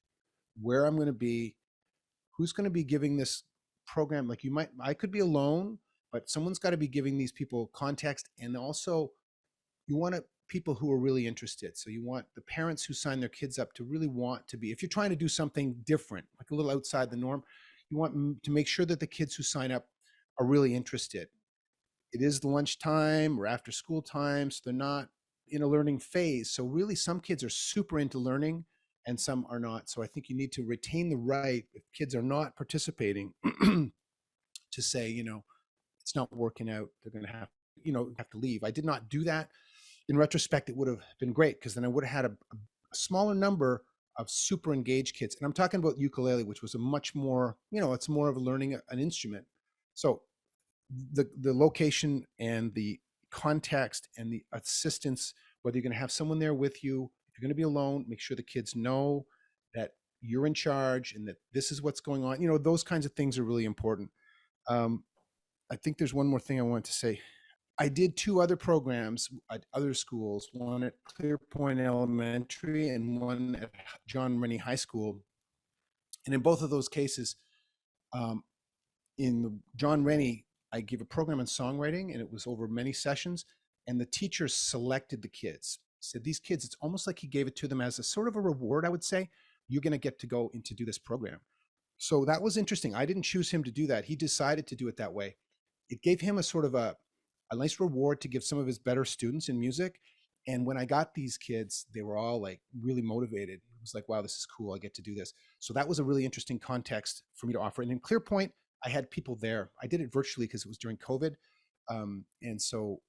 C: where I'm going to be, who's going to be giving this program. Like I could be alone, but someone's got to be giving these people context. And also you want people who are really interested. So you want the parents who sign their kids up to really want to be, if you're trying to do something different, like a little outside the norm, you want to make sure that the kids who sign up are really interested. It is the lunchtime or after school time, so they're not in a learning phase. So really some kids are super into learning and some are not. So I think you need to retain the right, if kids are not participating, to say, it's not working out, they're going to have to leave. I did not do that. In retrospect, it would have been great because then I would have had a smaller number of super engaged kids. And I'm talking about ukulele, which was a much more, it's more of a learning an instrument. So the location and the context and the assistance, whether you're going to have someone there with you, if you're going to be alone, make sure the kids know that you're in charge and that this is what's going on. Those kinds of things are really important. I think there's one more thing I want to say. I did 2 other programs at other schools, one at Clear Point Elementary and one at John Rennie High School. And in both of those cases, in the John Rennie, I gave a program in songwriting and it was over many sessions, and the teachers selected the kids. Said these kids, it's almost like he gave it to them as a sort of a reward, I would say. You're going to get to go and to do this program. So that was interesting. I didn't choose him to do that. He decided to do it that way. it gave him a sort of a nice reward to give some of his better students in music. And when I got these kids, they were all like really motivated. It was like, wow, this is cool. I get to do this. So that was a really interesting context for me to offer. And in Clearpoint, I had people there. I did it virtually because it was during COVID. And so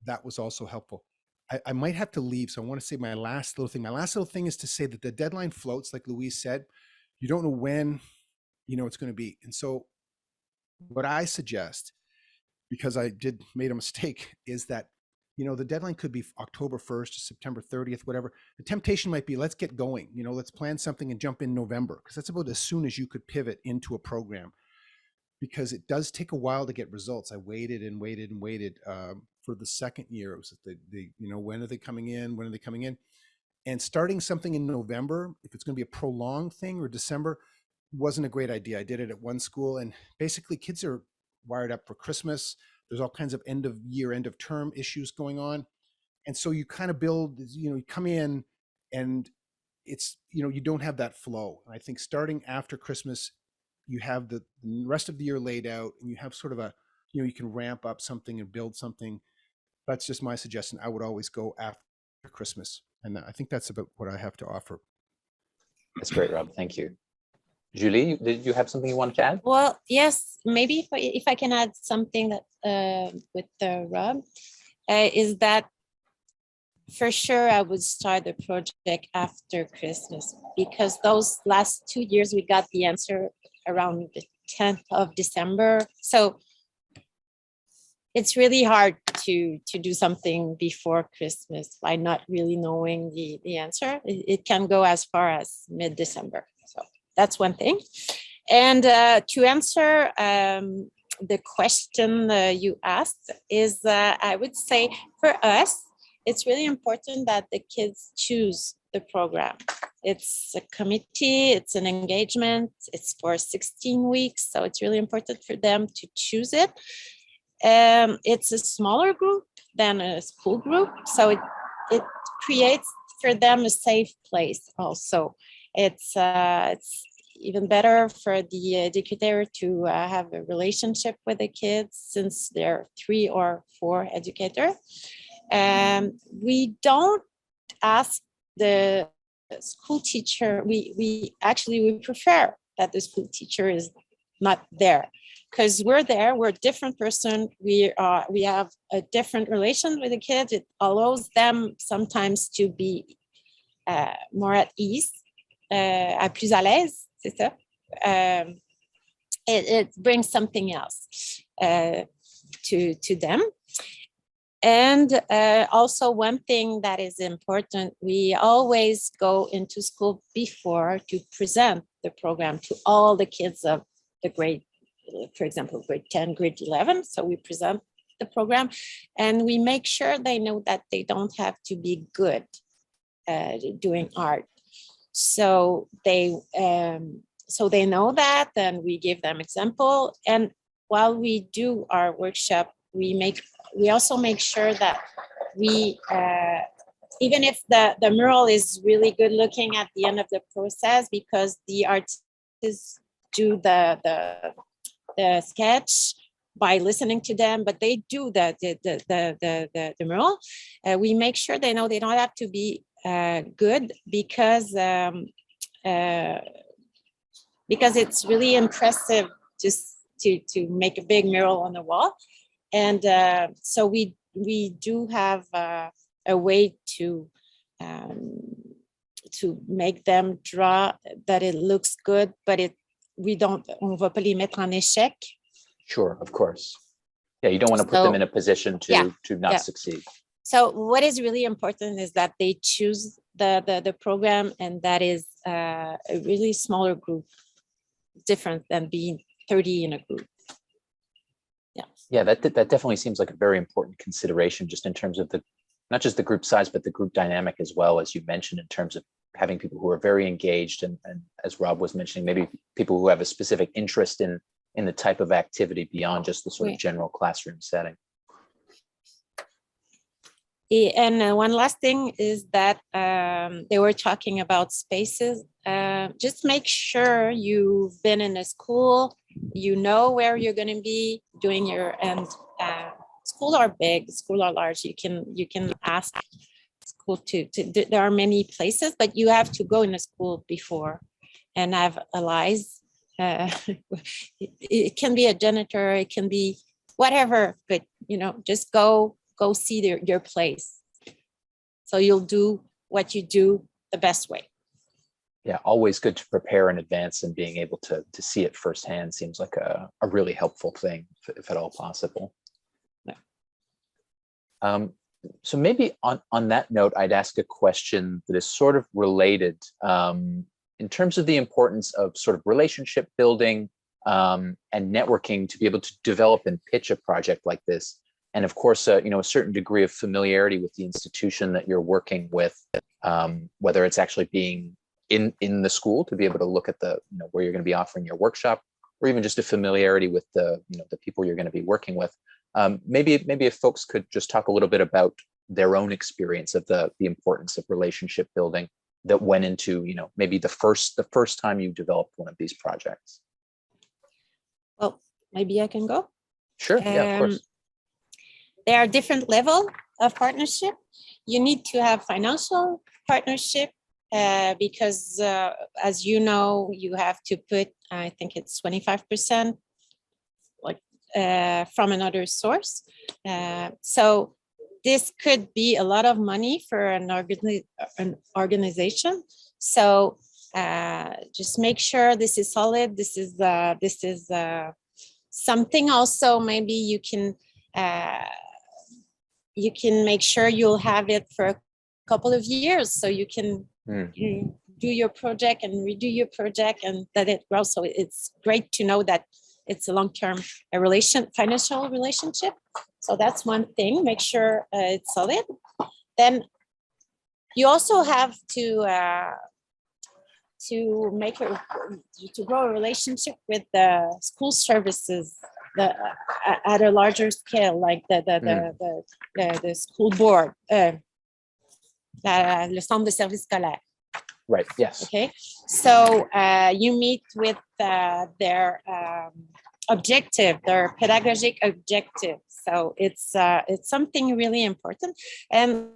C: that was also helpful. I might have to leave. So I want to say my last little thing. My last little thing is to say that the deadline floats, like Louise said. You don't know when, it's going to be. And so what I suggest, because I made a mistake, is that the deadline could be October 1st to September 30th, whatever. The temptation might be, let's get going, let's plan something and jump in November, because that's about as soon as you could pivot into a program, because it does take a while to get results. I waited and waited and waited for the second year. It was when are they coming in? When are they coming in? And starting something in November, if it's going to be a prolonged thing, or December, wasn't a great idea. I did it at one school, and basically kids are wired up for Christmas. There's all kinds of end of year, end of term issues going on. And so you kind of build, you come in and it's, you don't have that flow. I think starting after Christmas, you have the rest of the year laid out, and you have sort of a, you can ramp up something and build something. That's just my suggestion. I would always go after Christmas. And I think that's about what I have to offer.
A: That's great, Rob. Thank you. Julie, did you have something you wanted to add?
F: Well, yes, maybe if I can add something that with Rob, is that for sure I would start the project after Christmas, because those last 2 years we got the answer around the 10th of December. So it's really hard to do something before Christmas by not really knowing the answer. It can go as far as mid-December. So that's one thing. And to answer the question you asked is, I would say for us, it's really important that the kids choose the program. It's a committee, it's an engagement, it's for 16 weeks. So it's really important for them to choose it. It's a smaller group than a school group. So it creates for them a safe place also. It's even better for the educator to have a relationship with the kids, since they're 3 or 4 educators. We don't ask the school teacher, we prefer that the school teacher is not there, because we're there, we're a different person, we have a different relation with the kids. It allows them sometimes to be more at ease, plus à l'aise, c'est ça. It brings something else to them. And also one thing that is important, we always go into school before to present the program to all the kids of the grade, for example, grade 10, grade 11. So we present the program and we make sure they know that they don't have to be good doing art. So they know that, and we give them example. And while we do our workshop, we also make sure that we, even if the mural is really good looking at the end of the process, because the artists do the sketch by listening to them, but they do the mural. We make sure they know they don't have to be good, because it's really impressive just to make a big mural on the wall. And so we do have a way to make them draw that it looks good, but on va pas les mettre en échec.
A: Sure, of course. Yeah, you don't want to put them in a position to not succeed.
F: So what is really important is that they choose the program, and that is a really smaller group, different than being 30 in a group.
A: Yeah, that definitely seems like a very important consideration, just in terms of not just the group size, but the group dynamic as well, as you mentioned, in terms of having people who are very engaged, and as Rob was mentioning, maybe people who have a specific interest in the type of activity beyond just the sort of general classroom setting.
F: And one last thing is that they were talking about spaces. Just make sure you've been in a school, you know where you're going to be doing your, and school are big, school are large. You can ask school there are many places, but you have to go in a school before and have allies. It can be a janitor, it can be whatever, but just go see your place. So you'll do what you do the best way.
A: Yeah, always good to prepare in advance, and being able to see it firsthand seems like a really helpful thing, if at all possible.
F: Yeah.
A: So maybe on that note, I'd ask a question that is sort of related in terms of the importance of sort of relationship building and networking to be able to develop and pitch a project like this. And of course, a certain degree of familiarity with the institution that you're working with, whether it's actually being in the school to be able to look at the where you're going to be offering your workshop, or even just a familiarity with the the people you're going to be working with. Maybe if folks could just talk a little bit about their own experience of the importance of relationship building that went into maybe the first time you developed one of these projects.
F: Well, maybe I can go.
A: Sure. Yeah, of course.
F: There are different levels of partnership. You need to have financial partnership because, as you know, you have to put, I think it's 25%, from another source. So this could be a lot of money for an organization. So just make sure this is solid. This is something also maybe you can make sure you'll have it for a couple of years, so you can you do your project and redo your project and that it grows. So it's great to know that it's a long-term financial relationship. So that's one thing, make sure it's solid. Then you also have to grow a relationship with the school services at a larger scale, like the school board, le centre de service scolaire.
A: Right. Yes.
F: Okay. So you meet with their objective, their pedagogic objective. So it's something really important, and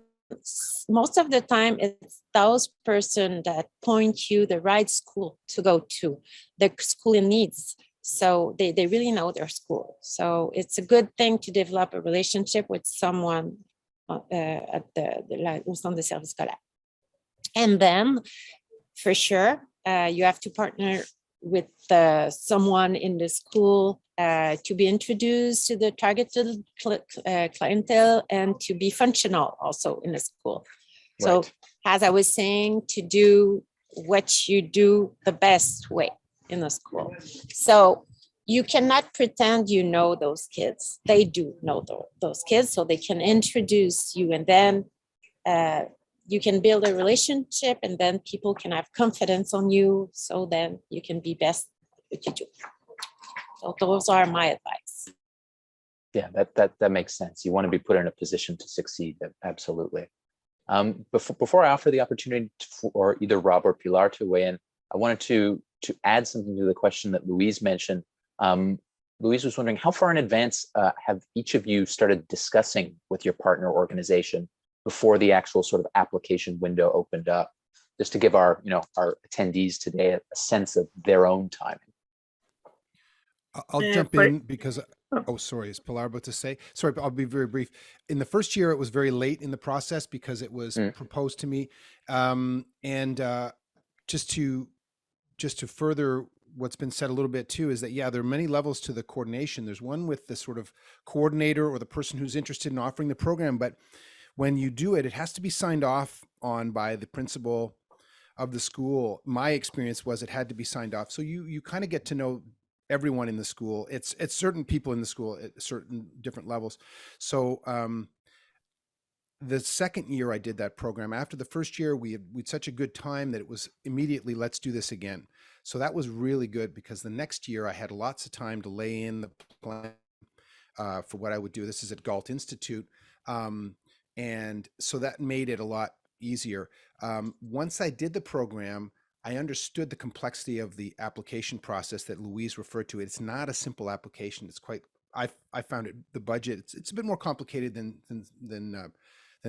F: most of the time it's those person that point you the right school to go to, the school in needs. So they really know their school. So it's a good thing to develop a relationship with someone at au centre de service scolaire. And then, for sure, you have to partner with someone in the school to be introduced to the targeted clientele and to be functional also in the school. Right. So, as I was saying, to do what you do the best way in the school. So you cannot pretend you know those kids. They do know those kids, so they can introduce you, and then you can build a relationship, and then people can have confidence on you, so then you can be best at what you do. So those are my advice.
A: Yeah, that makes sense. You want to be put in a position to succeed. Absolutely. Before I offer the opportunity for either Rob or Pilar to weigh in, I wanted to add something to the question that Louise mentioned. Louise was wondering, how far in advance have each of you started discussing with your partner organization before the actual sort of application window opened up, just to give our attendees today a sense of their own timing?
C: I'll jump in because, sorry, is Pilar about to say? Sorry, but I'll be very brief. In the first year, it was very late in the process because it was proposed to me. Just to further what's been said a little bit too, is that, yeah, there are many levels to the coordination. There's one with the sort of coordinator or the person who's interested in offering the program, but when you do it, it has to be signed off on by the principal of the school. My experience was it had to be signed off. So you kind of get to know everyone in the school. It's certain people in the school at certain different levels. So the second year I did that program, after the first year, we had such a good time that it was immediately, let's do this again. So that was really good, because the next year I had lots of time to lay in the plan for what I would do. This is at Galt Institute. And so that made it a lot easier. Once I did the program, I understood the complexity of the application process that Louise referred to. It's not a simple application. It's quite, I found it, the budget, it's a bit more complicated than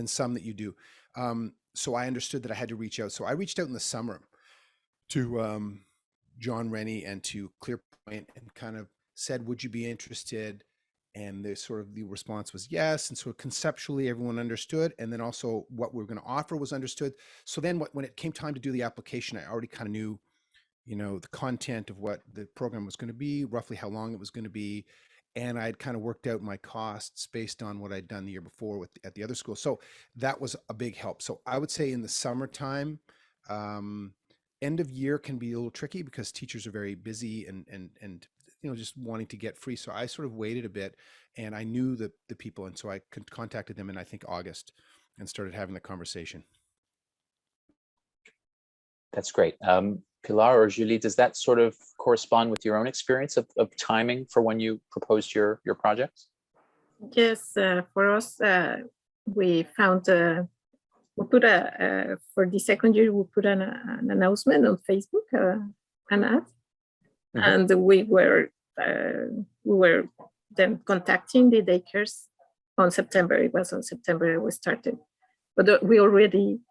C: some that you do. So I understood that I had to reach out. So I reached out in the summer to John Rennie and to ClearPoint and kind of said, would you be interested? And the response was yes. And so conceptually everyone understood. And then also what we were going to offer was understood. So then when it came time to do the application, I already kind of knew, the content of what the program was going to be, roughly how long it was going to be. And I'd kind of worked out my costs based on what I'd done the year before at the other school. So that was a big help. So I would say in the summertime, end of year can be a little tricky because teachers are very busy and just wanting to get free. So I sort of waited a bit, and I knew the people. And so I contacted them in, I think, August, and started having the conversation.
A: That's great. Pilar or Julie, does that sort of correspond with your own experience of timing for when you proposed your projects?
E: Yes, for us, we found, we put for the second year, we put an announcement on Facebook, an ad. Mm-hmm. And we were then contacting the daycares on September. It was on September we started, but we already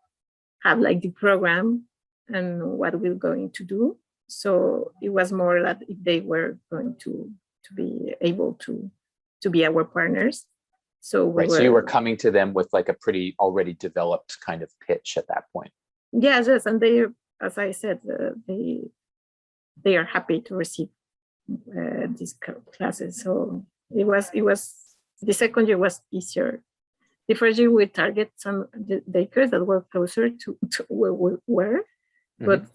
E: have like the program and what we're going to do. So it was more that if they were going to be able to be our partners. So
A: so you were coming to them with like a pretty already developed kind of pitch at that point.
E: Yes, and they, as I said, they are happy to receive these classes. So it was the second year was easier. The first year we target some daycares that were closer to where we were, but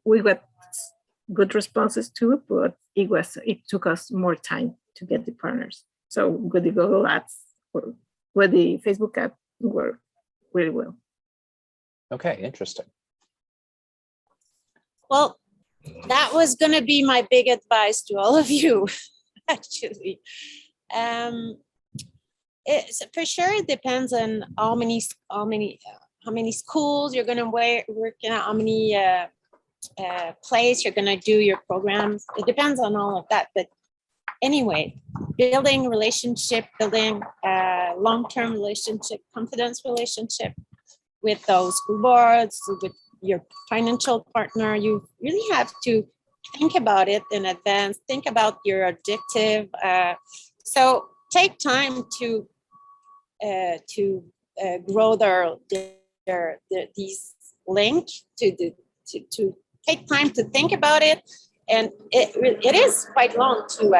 E: we got good responses too. But it took us more time to get the partners. So with the Google ads or with the Facebook ad worked really well.
A: Okay, interesting.
F: Well, that was going to be my big advice to all of you, actually. For sure, it depends on how many schools you're going to work in, how many place you're going to do your programs. It depends on all of that. But anyway, building relationship, building long-term relationship, confidence relationship with those school boards, with your financial partner, you really have to think about it in advance, think about your objective. So take time to grow these links, to take time to think about it. And it is quite long to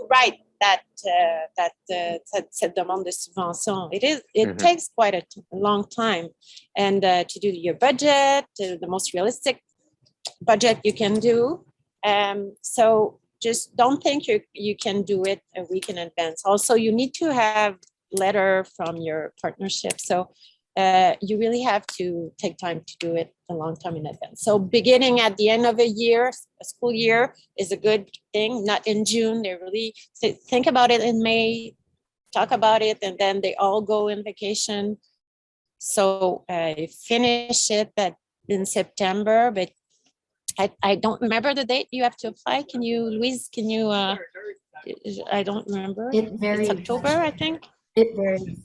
F: write cette demande de subvention. It takes quite a long time, and to do your budget, the most realistic budget you can do. So just don't think you can do it a week in advance. Also, you need to have letter from your partnership. So you really have to take time to do it a long time in advance. So beginning at the end of a school year is a good thing, not in June. They really think about it in May, talk about it, and then they all go in vacation. So finish it in September, but I don't remember the date you have to apply. Can you, Louise, I don't remember.
B: It varies.
F: It's October, I think.
B: It varies.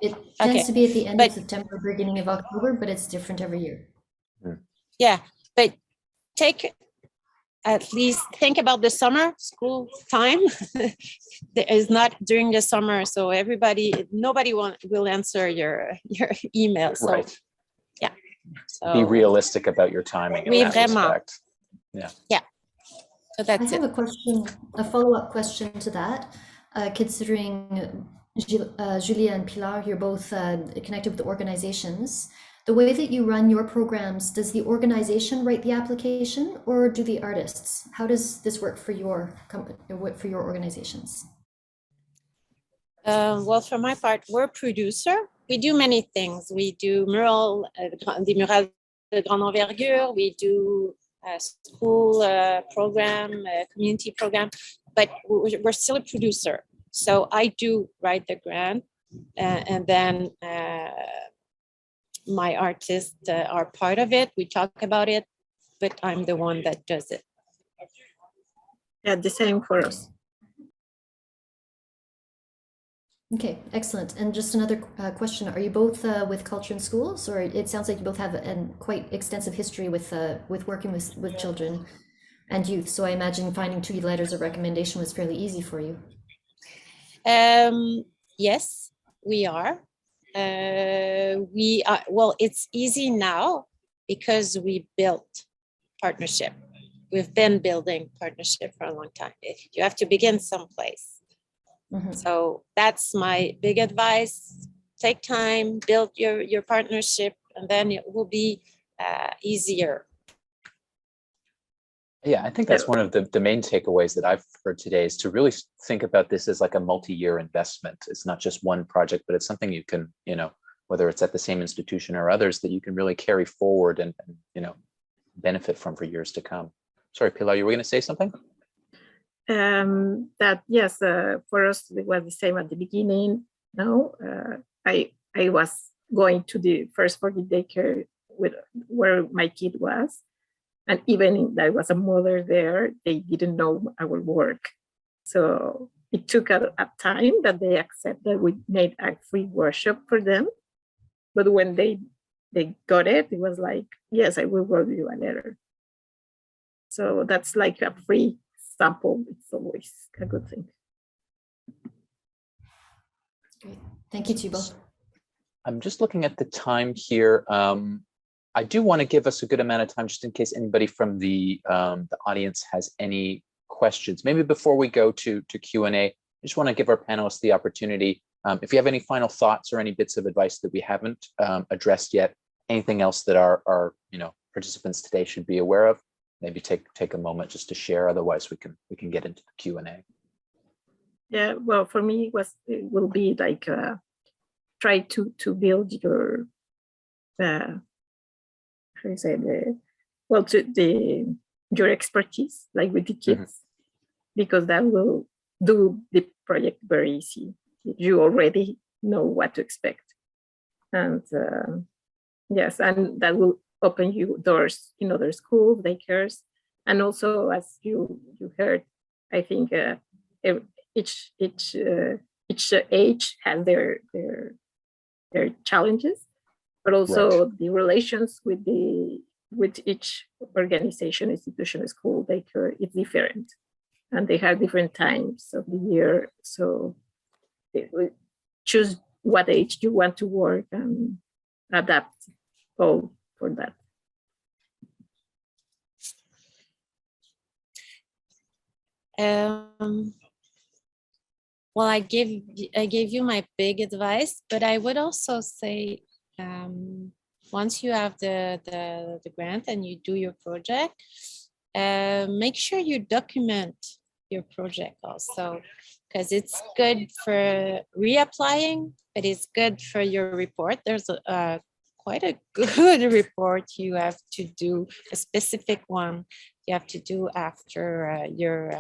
B: It tends to be at the end of September, beginning of October, but it's different every year.
F: Yeah, but at least think about the summer school time. There is not during the summer, so nobody will answer your email. So
A: right.
F: Yeah. So,
A: be realistic about your timing.
F: Oui, vraiment.
A: Yeah.
F: Yeah. So that's
B: I have a follow-up question to that, considering Julia and Pilar, you're both connected with the organizations. The way that you run your programs, does the organization write the application or do the artists? How does this work for your company, for your organizations?
F: Well, for my part, we're a producer. We do many things. We do des murales de grande envergure. We do a school program, a community program, but we're still a producer. So I do write the grant, and then my artists are part of it. We talk about it, but I'm the one that does it.
E: Yeah, the same for us.
B: Okay, excellent. And just another question: are you both with Culture in Schools, or it sounds like you both have a quite extensive history with working with children and youth? So I imagine finding 2 letters of recommendation was fairly easy for you.
F: Yes, we are. Well, it's easy now because we built partnership. We've been building partnership for a long time. You have to begin someplace.
B: Mhm.
F: So that's my big advice. Take time, build your partnership, and then it will be easier.
A: Yeah, I think that's one of the main takeaways that I've heard today, is to really think about this as like a multi-year investment. It's not just one project, but it's something you can, whether it's at the same institution or others, that you can really carry forward and benefit from for years to come. Sorry, Pilar, you were going to say something?
E: That yes, for us it was the same at the beginning. No, I was going to the first for the daycare where my kid was, and even there was a mother there, they didn't know our work. So it took a time that they accepted. We made a free workshop for them, but when they got it, it was like, yes, I will write you a letter. So that's like a free sample. It's always a good thing.
B: Great. Thank you, Thibault.
A: I'm just looking at the time here. I do want to give us a good amount of time just in case anybody from the audience has any questions. Maybe before we go to Q&A, I just want to give our panelists the opportunity. If you have any final thoughts or any bits of advice that we haven't addressed yet, anything else that our participants today should be aware of, maybe take a moment just to share. Otherwise, we can get into the Q&A.
E: Yeah, well, for me, it will be like try to build your your expertise, like with the kids, because that will do the project very easy. You already know what to expect, and yes, and that will open you doors in other schools, daycares, and also, as you heard, I think each age has their challenges, but also the relations with each organization, institution, school, daycare is different, and they have different times of the year. So choose what age you want to work and adapt all for that.
F: Well, I gave you my big advice, but I would also say, once you have the grant and you do your project, make sure you document your project also, because it's good for reapplying, but it's good for your report. There's quite a good report you have to do, a specific one you have to do after your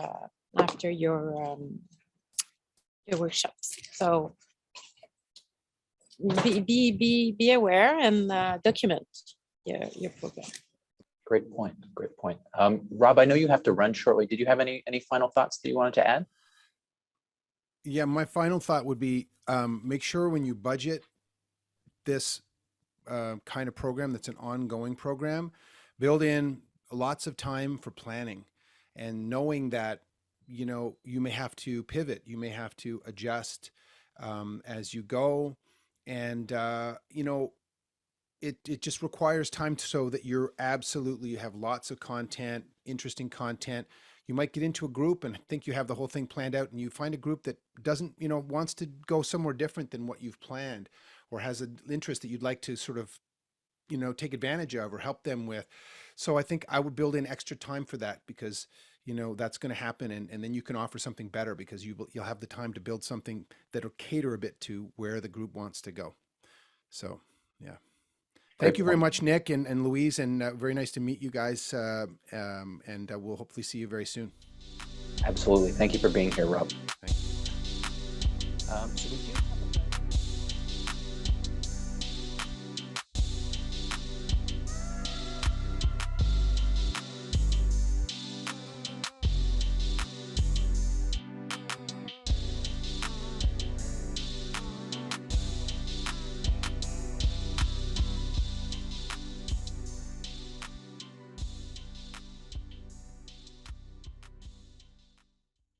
F: workshops. So be aware and document your program.
A: Great point. Great point. Rob, I know you have to run shortly. Did you have any final thoughts that you wanted to add?
C: Yeah, my final thought would be make sure when you budget this kind of program that's an ongoing program, build in lots of time for planning and knowing that you may have to pivot, you may have to adjust as you go, and it just requires time so that you have lots of content, interesting content. You might get into a group and think you have the whole thing planned out, and you find a group that doesn't, wants to go somewhere different than what you've planned, or has an interest that you'd like to sort of, take advantage of or help them with. So I think I would build in extra time for that, because that's going to happen, and then you can offer something better because you'll have the time to build something that'll cater a bit to where the group wants to go. So yeah. Thank you very much, Nick and Louise, and very nice to meet you guys. And we'll hopefully see you very soon.
A: Absolutely. Thank you for being here, Rob.
C: Thank you.
A: So we do have